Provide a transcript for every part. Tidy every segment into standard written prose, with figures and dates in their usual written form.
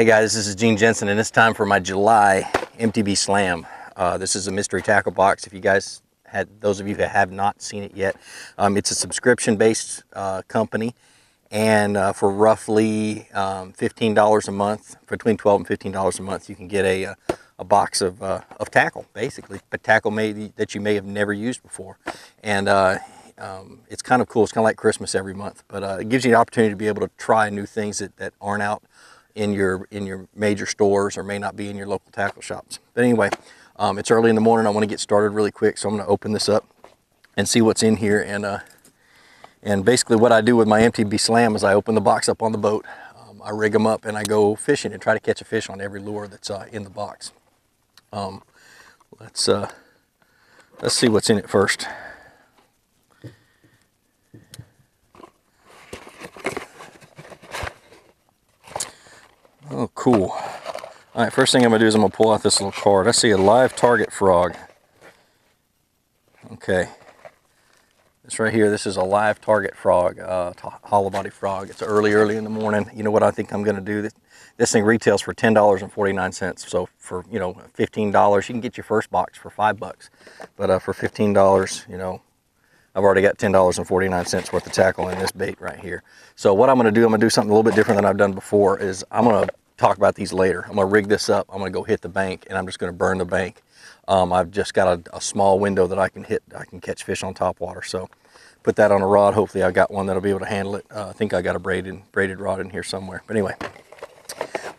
Hey guys, this is Gene Jensen, and it's time for my July MTB Slam. This is a mystery tackle box. If you guys those of you that have not seen it yet, it's a subscription-based company, and for roughly $15 a month, between $12 and $15 a month, you can get a box of tackle, basically, but tackle that you may have never used before, and it's kind of cool. It's kind of like Christmas every month, but it gives you the opportunity to be able to try new things that aren't out in your major stores or may not be in your local tackle shops. But anyway, it's early in the morning. I want to get started really quick, so I'm going to open this up and see what's in here. And basically what I do with my MTB Slam is I open the box up on the boat, I rig them up, and I go fishing and try to catch a fish on every lure that's in the box. Let's see what's in it first. Oh, cool. All right, first thing I'm gonna do is I'm gonna pull out this little card. I see a live target frog. Okay, this right here, this is a live target frog, hollow body frog. It's early in the morning. You know what I think I'm gonna do? This thing retails for $10.49. So for, you know, $15, you can get your first box for $5. But for $15, you know, I've already got $10.49 worth of tackle in this bait right here. So what I'm gonna do, I'm gonna do something a little bit different than I've done before. Is I'm gonna talk about these later. I'm gonna rig this up, I'm gonna go hit the bank, and I'm just gonna burn the bank. I've just got a small window that I can hit. I can catch fish on top water. So put that on a rod. Hopefully I've got one that'll be able to handle it. I think I got a braided rod in here somewhere. But anyway,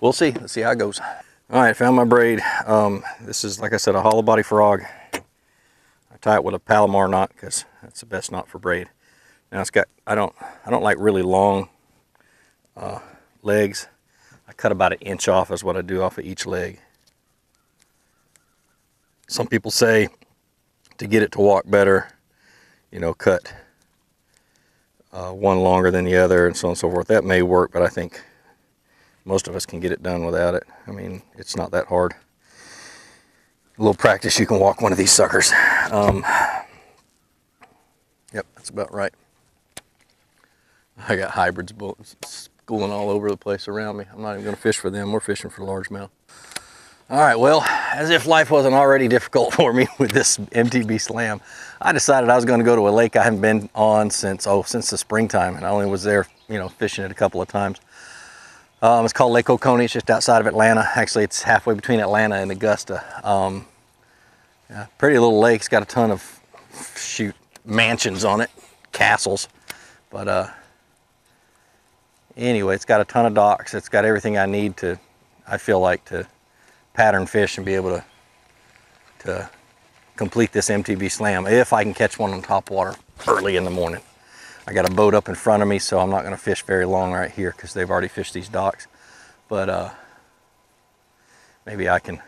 we'll see. Let's see how it goes. All right, found my braid. This is, like I said, a hollow body frog. I tie it with a Palomar knot because that's the best knot for braid. Now it's got, I don't like really long legs. I cut about 1 inch off is what I do off of each leg. Some people say to get it to walk better, you know, cut one longer than the other and so on and so forth. That may work, but I think most of us can get it done without it. I mean, it's not that hard. A little practice, you can walk one of these suckers. Yep, that's about right. I got hybrids schooling all over the place around me. I'm not even going to fish for them. We're fishing for largemouth. All right, well, as if life wasn't already difficult for me with this MTB Slam, I decided I was going to go to a lake I haven't been on since the springtime, and I only was there, you know, fishing it a couple of times. It's called Lake Oconee. It's just outside of Atlanta. Actually, it's halfway between Atlanta and Augusta. Yeah, pretty little lake. It's got a ton of mansions on it, castles, but anyway, it's got a ton of docks. It's got everything I need to, I feel like, to pattern fish and be able to complete this MTB Slam if I can catch one on top water early in the morning. I got a boat up in front of me, so I'm not going to fish very long right here because they've already fished these docks. But maybe I can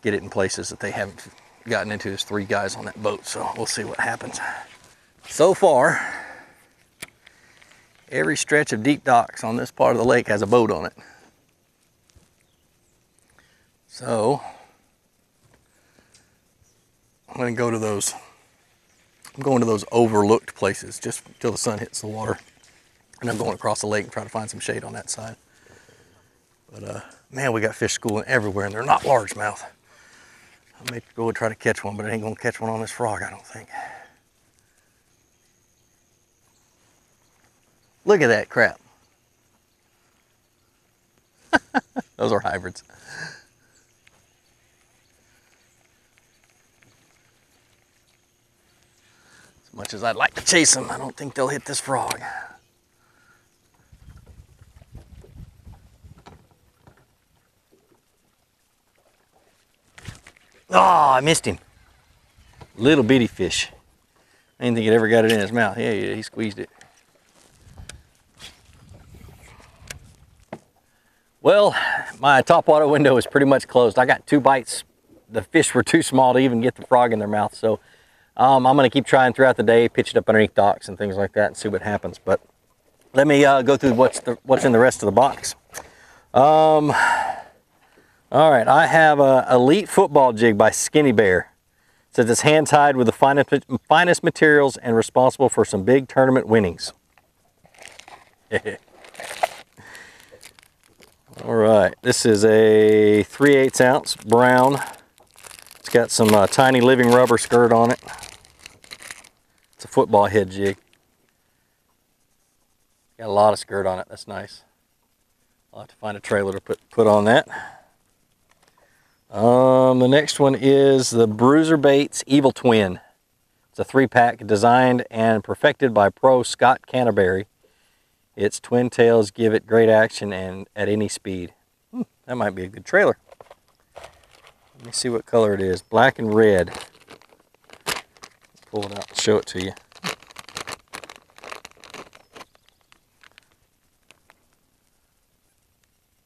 get it in places that they haven't gotten into. There's 3 guys on that boat, so we'll see what happens. So far, every stretch of deep docks on this part of the lake has a boat on it. So I'm going to go to those. I'm going to those overlooked places just until the sun hits the water, and I'm going across the lake and try to find some shade on that side. But man, we got fish schooling everywhere, and they're not largemouth. I may go and try to catch one, but I ain't gonna catch one on this frog, I don't think. Look at that crap. Those are hybrids. As much as I'd like to chase them, I don't think they'll hit this frog. Oh, I missed him. Little bitty fish. I didn't think he'd ever got it in his mouth. Yeah, he squeezed it. Well, my top water window is pretty much closed. I got 2 bites. The fish were too small to even get the frog in their mouth, so I'm going to keep trying throughout the day, pitch it up underneath docks and things like that and see what happens. But let me go through what's in the rest of the box. All right, I have a Elite Football Jig by Skinny Bear. It says it's hand-tied with the finest materials and responsible for some big tournament winnings. All right, this is a 3/8 ounce brown. It's got some tiny living rubber skirt on it. It's a football head jig. Got a lot of skirt on it, that's nice. I'll have to find a trailer to put on that. The next one is the Bruiser Baits Evil Twin. It's a 3-pack designed and perfected by pro Scott Canterbury. Its twin tails give it great action and at any speed. That might be a good trailer. Let me see what color it is. Black and red. Pull it out and show it to you.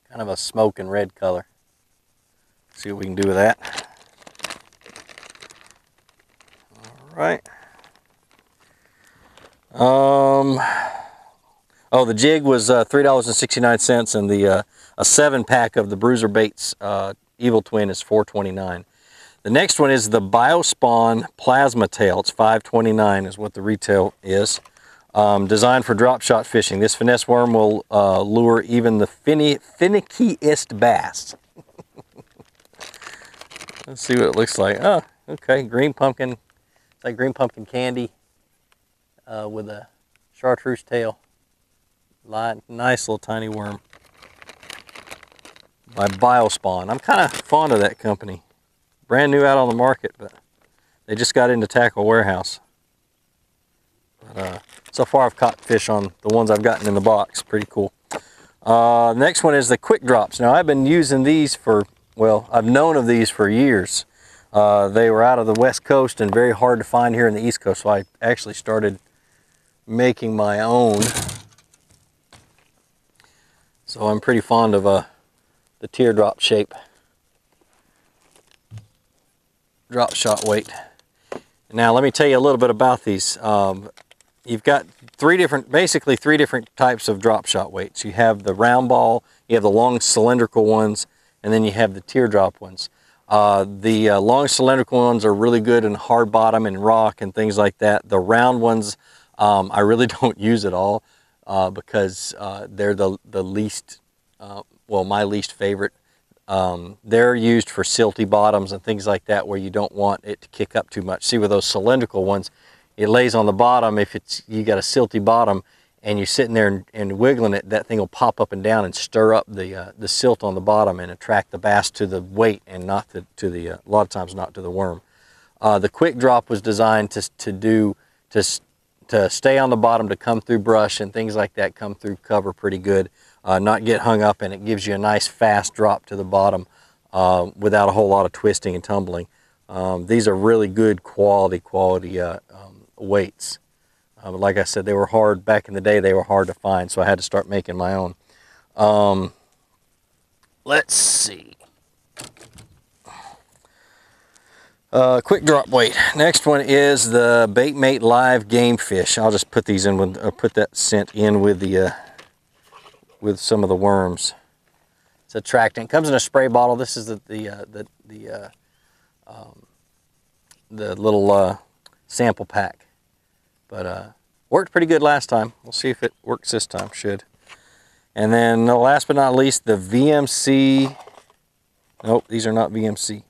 Kind of a smoke and red color. See what we can do with that. All right. Oh, the jig was $3.69, and the a 7-pack of the Bruiser Baits Evil Twin is $4.29. The next one is the Biospawn Plasma Tail. It's $5.29 is what the retail is. Designed for drop shot fishing. This finesse worm will lure even the finickiest bass. Let's see what it looks like. Oh, okay, green pumpkin. It's like green pumpkin candy with a chartreuse tail. Nice little tiny worm by Biospawn. I'm kind of fond of that company. Brand new out on the market, but they just got into Tackle Warehouse. But so far I've caught fish on the ones I've gotten in the box. Pretty cool. Next one is the Quick Drops. Now I've been using these for, well, I've known of these for years. They were out of the West Coast and very hard to find here in the East Coast, so I actually started making my own. So I'm pretty fond of the teardrop shape drop shot weight. Now let me tell you a little bit about these. You've got basically three different types of drop shot weights. You have the round ball, you have the long cylindrical ones, and then you have the teardrop ones. The long cylindrical ones are really good in hard bottom and rock and things like that. The round ones I really don't use at all because they're the least, well, my least favorite. They're used for silty bottoms and things like that where you don't want it to kick up too much. See, with those cylindrical ones, it lays on the bottom. If you got a silty bottom and you're sitting there and wiggling it, that thing will pop up and down and stir up the silt on the bottom and attract the bass to the weight and not to the a lot of times not to the worm. The Quick Drop was designed to stay on the bottom, to come through brush and things like that, come through cover pretty good, not get hung up, and it gives you a nice fast drop to the bottom without a whole lot of twisting and tumbling. These are really good quality weights. Like I said, they were hard back in the day. They were hard to find, so I had to start making my own. Let's see. Quick drop weight. Next one is the Baitmate Live Game Fish. I'll just put these in with, put that scent in with the with some of the worms. It's attracting. It comes in a spray bottle. This is the little sample pack. But worked pretty good last time. We'll see if it works this time. Should. And then last but not least, the VMC. Nope, these are not VMC.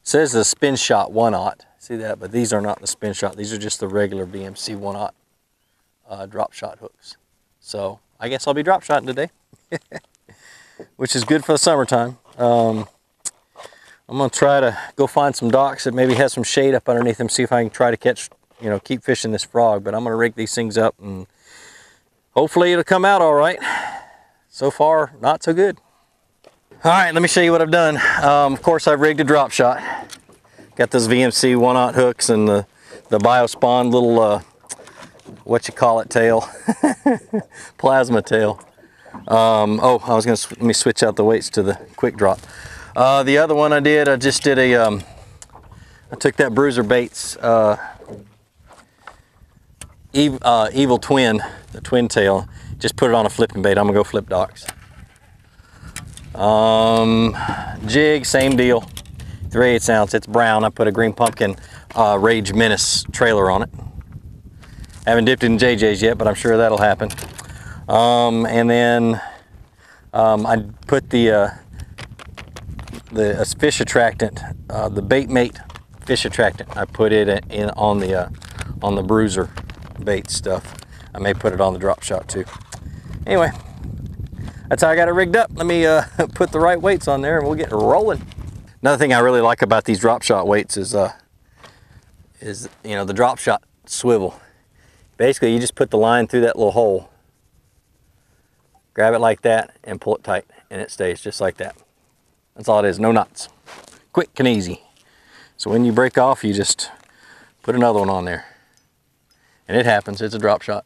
Says the Spin Shot 1/0. See that? But these are not the Spin Shot. These are just the regular VMC 1/0 drop shot hooks. So I guess I'll be drop shotting today, which is good for the summertime. I'm gonna try to go find some docks that maybe has some shade up underneath them. See if I can try to catch, keep fishing this frog. But I'm gonna rig these things up and hopefully it'll come out all right. So far, not so good. All right, let me show you what I've done. Of course, I've rigged a drop shot. Got those VMC 1/0 hooks and the Biospawn little, what you call it, tail, plasma tail. Let me switch out the weights to the Quick Drop. The other one I just did I took that Bruiser Baits Evil Twin, the twin tail, just put it on a flipping bait. I'm gonna go flip docks. Jig, same deal, 3/8 ounce. It's brown. I put a green pumpkin Rage Menace trailer on it. Haven't dipped it in JJ's yet, but I'm sure that'll happen. And then I put the fish attractant, the bait mate fish attractant. I put it in on the bruiser bait stuff. I may put it on the drop shot too. Anyway, that's how I got it rigged up. Let me put the right weights on there and we'll get rolling. Another thing I really like about these drop shot weights is you know, the drop shot swivel. Basically, you just put the line through that little hole, grab it like that, and pull it tight, and it stays just like that. That's all it is, no knots. Quick and easy. So when you break off, you just put another one on there. And it happens, it's a drop shot.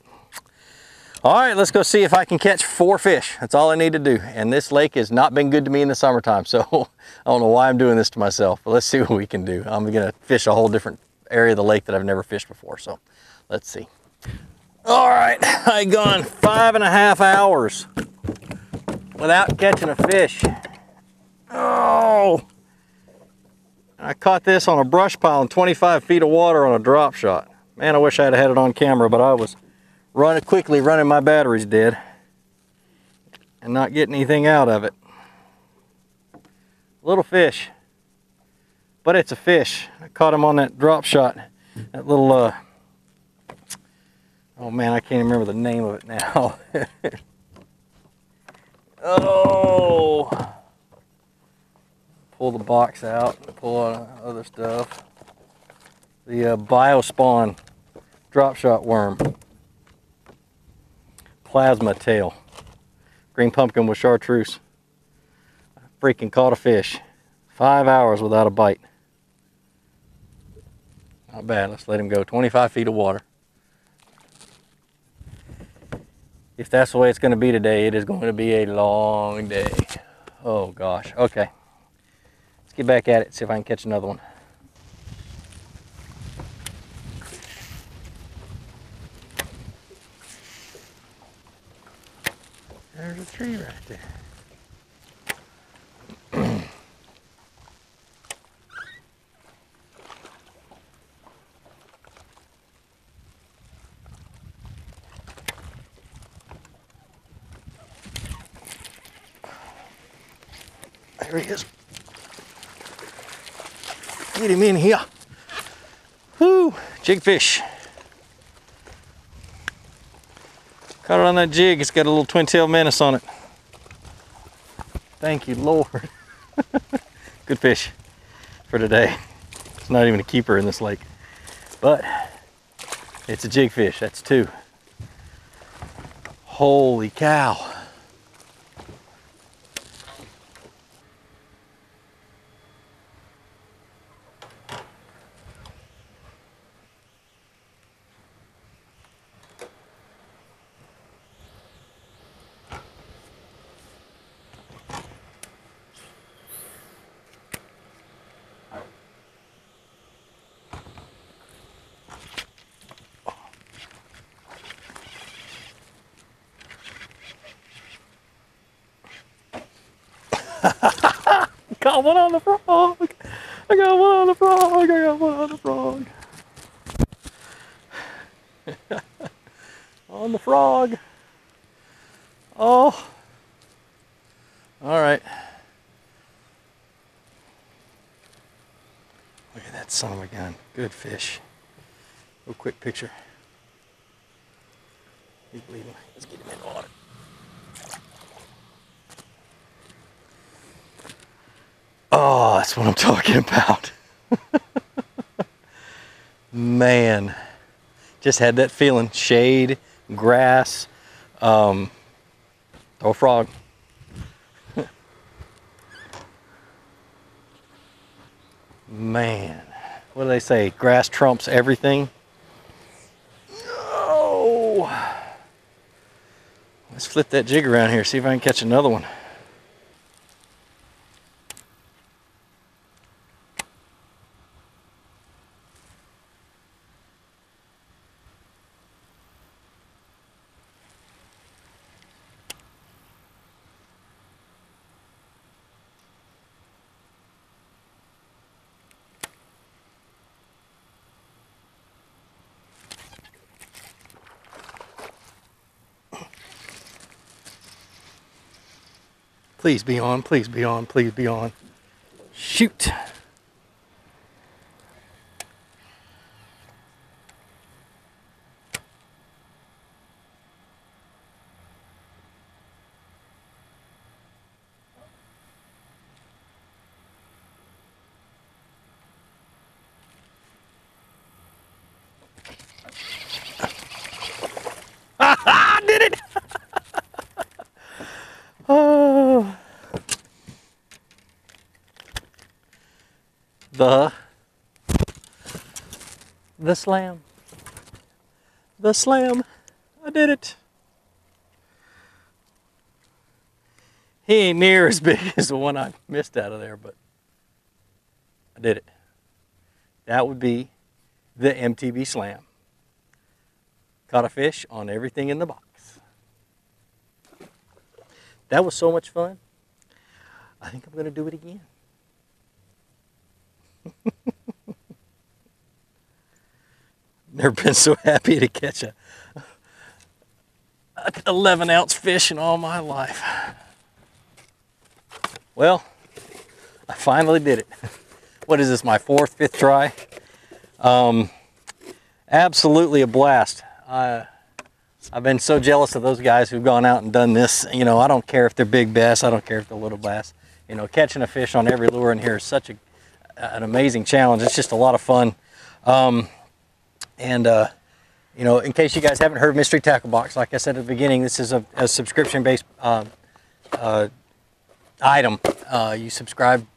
All right, let's go see if I can catch 4 fish. That's all I need to do. And this lake has not been good to me in the summertime, so I don't know why I'm doing this to myself, but let's see what we can do. I'm gonna fish a whole different area of the lake that I've never fished before, so let's see. All right, I've gone 5.5 hours without catching a fish. Oh, I caught this on a brush pile in 25 feet of water on a drop shot. Man, I wish I had had it on camera, but I was quickly running my batteries dead and not getting anything out of it. Little fish, but it's a fish. I caught him on that drop shot. That little, oh man, I can't remember the name of it now. Oh. Pull the box out, pull out other stuff. The Biospawn drop shot worm. Plasma tail. Green pumpkin with chartreuse. I freaking caught a fish. 5 hours without a bite. Not bad, let's let him go. 25 feet of water. If that's the way it's gonna be today, it is going to be a long day. Oh gosh, okay. Get back at it, see if I can catch another one. There's a tree right there. There he is. Get him in here. Whoo, jigfish. Caught it on that jig. It's got a little twin-tail menace on it. Thank you, Lord. Good fish for today. It's not even a keeper in this lake, but it's a jigfish. That's 2. Holy cow. Got one on the frog. I got one on the frog. I got one on the frog. On the frog. Oh. All right. Look at that son of a gun. Good fish. Real quick picture. He's bleeding. Let's get him in the water. Oh, that's what I'm talking about. Man, just had that feeling. Shade, grass, oh, frog. Man, what do they say? Grass trumps everything. Oh, let's flip that jig around here, see if I can catch another one. Please be on, please be on, please be on. Shoot. I did it! Oh. The slam. The slam. I did it. He ain't near as big as the one I missed out of there, but I did it. That would be the MTB Slam. Caught a fish on everything in the box. That was so much fun. I think I'm going to do it again. Never been so happy to catch a 11-ounce fish in all my life. Well, I finally did it. What is this, my fourth, fifth try? Absolutely a blast. I've been so jealous of those guys who've gone out and done this. You know, I don't care if they're big bass. I don't care if they're little bass. You know, catching a fish on every lure in here is such an amazing challenge. It's just a lot of fun. You know, in case you guys haven't heard Mystery Tackle Box, like I said at the beginning, this is a subscription-based item. You subscribe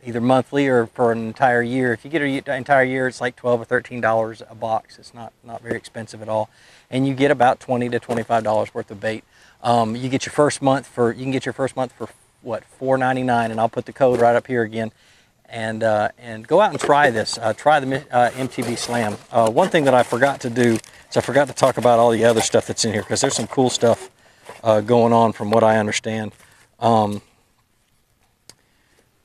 either monthly or for an entire year. If you get an entire year, it's like $12 or $13 a box. It's not very expensive at all, and you get about $20 to $25 worth of bait. You get your first month for what, $4.99, and I'll put the code right up here again. And go out and try this. Try the MTB Slam. One thing that I forgot to do is I forgot to talk about all the other stuff that's in here, because there's some cool stuff going on from what I understand.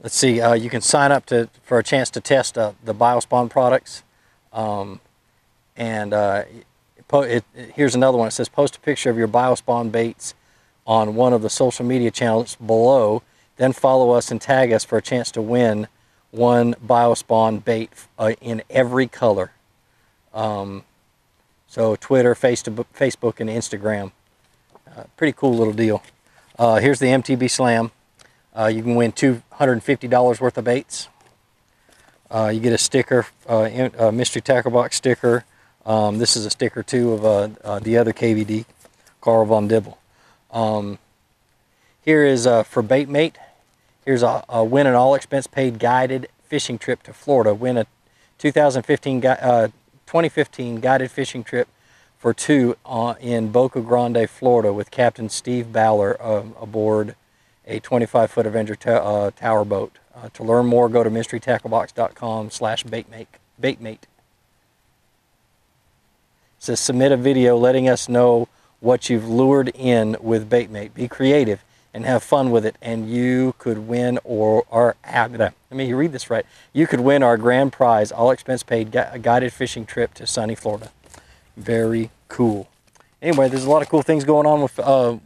Let's see, you can sign up for a chance to test the Biospawn products. Here's another one. It says, post a picture of your Biospawn baits on one of the social media channels below, then follow us and tag us for a chance to win one Biospawn bait in every color. So Twitter, Facebook, and Instagram. Pretty cool little deal. Here's the MTB Slam. You can win $250 worth of baits. You get a sticker, a Mystery Tackle Box sticker. This is a sticker too of the other KVD, Carl Von Dibble. Here is for Baitmate. Here's a win an all-expense paid guided fishing trip to Florida. Win a 2015 guided fishing trip for two in Boca Grande, Florida, with Captain Steve Ballard aboard a 25-foot Avenger tower boat. To learn more, go to mysterytacklebox.com/baitmate. It says submit a video letting us know what you've lured in with Baitmate. Be creative and have fun with it, and you could win let me read this right. You could win our grand prize, all expense paid guided fishing trip to sunny Florida. Very cool. Anyway, there's a lot of cool things going on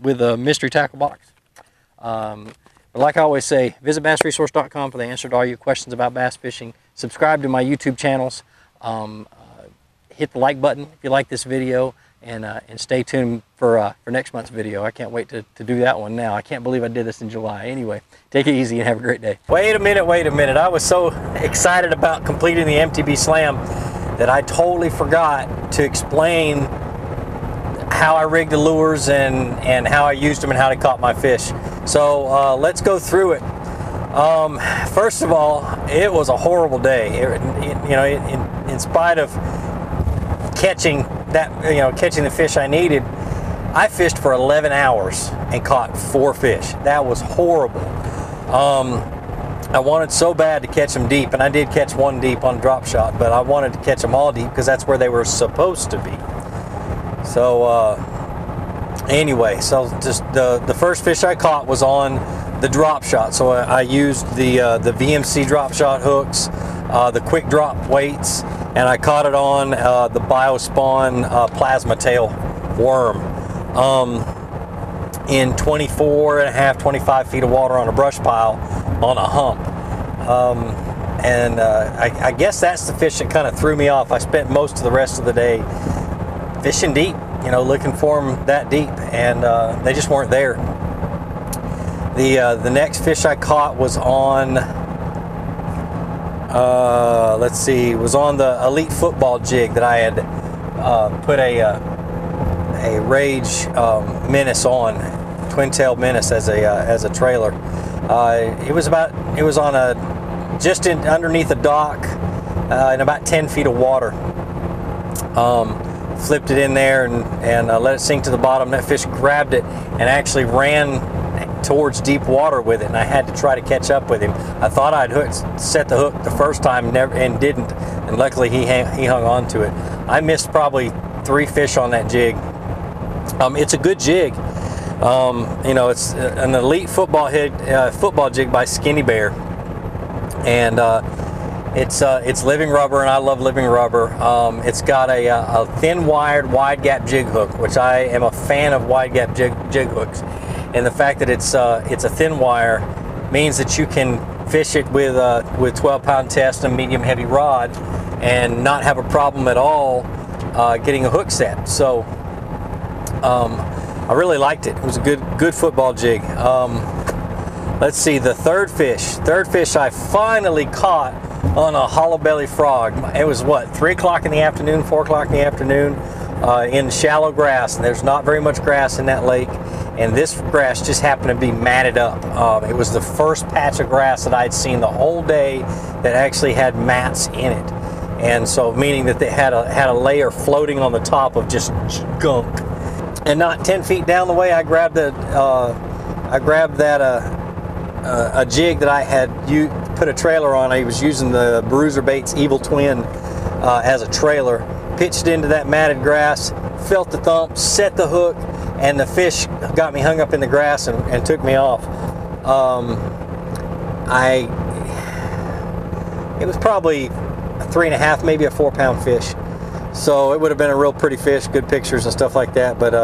with Mystery Tackle Box. But like I always say, visit bassresource.com for the answer to all your questions about bass fishing. Subscribe to my YouTube channels. Hit the like button if you like this video, and stay tuned for next month's video. I can't wait to do that one now. I can't believe I did this in July. Anyway, take it easy and have a great day. Wait a minute. I was so excited about completing the MTB Slam that I totally forgot to explain how I rigged the lures and how I used them and how I caught my fish. So let's go through it. First of all, it was a horrible day. In spite of catching the fish I needed, I fished for 11 hours and caught 4 fish. That was horrible. I wanted so bad to catch them deep, and I did catch one deep on drop shot, but I wanted to catch them all deep because that's where they were supposed to be. So anyway, so just the first fish I caught was on the drop shot. So I used the VMC drop shot hooks, the quick drop weights, and I caught it on the Biospawn plasma tail worm. in 24 and a half, 25 feet of water on a brush pile on a hump. I guess that's the fish that kind of threw me off. I spent most of the rest of the day fishing deep, you know, looking for them that deep, and they just weren't there. The next fish I caught was on, let's see, was on the Elite Football jig that I had put a Rage Menace on, twin-tailed Menace as a trailer. It was on a just underneath a dock in about 10 feet of water. Flipped it in there and let it sink to the bottom. That fish grabbed it and actually ran towards deep water with it, and I had to try to catch up with him. I thought I'd set the hook the first time, and didn't, and luckily he hung on to it. I missed probably 3 fish on that jig. It's a good jig. You know, it's an Elite football jig by Skinny Bear, and it's living rubber, and I love living rubber. It's got a thin wired wide gap jig hook, which I am a fan of wide gap jig hooks. And the fact that it's a thin wire means that you can fish it with 12-pound test and medium heavy rod and not have a problem at all getting a hook set. So I really liked it. It was a good football jig. Let's see, the third fish I finally caught on a hollow belly frog. It was what, 3 o'clock in the afternoon, 4 o'clock in the afternoon, in shallow grass, and there's not very much grass in that lake. And this grass just happened to be matted up. It was the first patch of grass that I'd seen the whole day that actually had mats in it, and so meaning that they had a layer floating on the top of just gunk. And not 10 feet down the way, I grabbed a jig that I had put a trailer on. I was using the Bruiser Baits Evil Twin as a trailer. Pitched into that matted grass, felt the thump, set the hook, and the fish got me hung up in the grass and took me off. It was probably a 3.5, maybe a 4-pound fish. So it would have been a real pretty fish, good pictures and stuff like that, but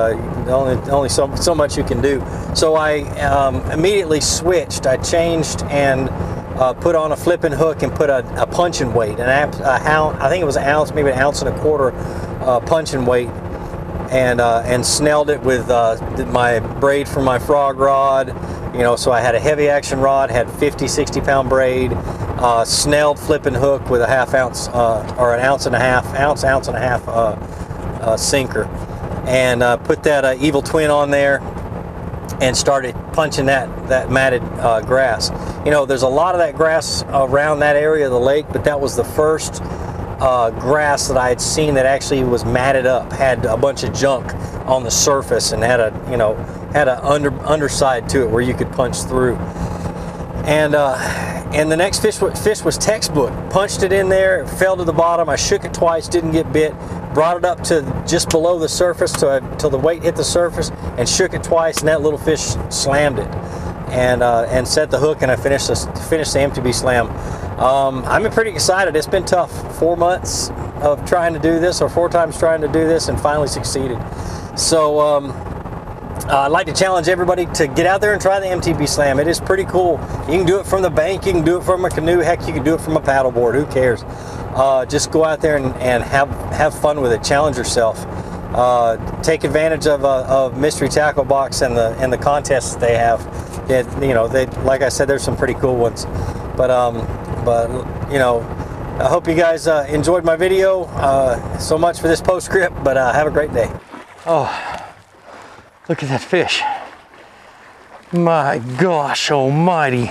only so much you can do. So I immediately switched. I changed and put on a flipping hook and put a punching weight, I think it was an ounce, maybe 1.25 ounces punching weight, and snelled it with my braid from my frog rod. You know, so I had a heavy action rod, had 50-60 pound braid, snelled flipping hook with a 1/2 ounce or an ounce and a half sinker, and put that Evil Twin on there and started punching that matted grass. You know, there's a lot of that grass around that area of the lake, but that was the first grass that I had seen that actually was matted up, had a bunch of junk on the surface, and had a underside to it where you could punch through. And the next fish was textbook. Punched it in there, it fell to the bottom. I shook it twice, didn't get bit. Brought it up to just below the surface till the weight hit the surface, and shook it twice, and that little fish slammed it, and set the hook, and I finished the MTB Slam. I'm pretty excited. It's been tough. 4 months of trying to do this, or 4 times trying to do this, and finally succeeded. So I'd like to challenge everybody to get out there and try the MTB Slam. It is pretty cool. You can do it from the bank, you can do it from a canoe, heck, you can do it from a paddleboard, who cares? Just go out there and have fun with it, challenge yourself. Take advantage of Mystery Tackle Box and the contests they have. You know, like I said, there's some pretty cool ones. But you know, I hope you guys enjoyed my video. So much for this postscript, but have a great day. Oh, look at that fish. My gosh almighty.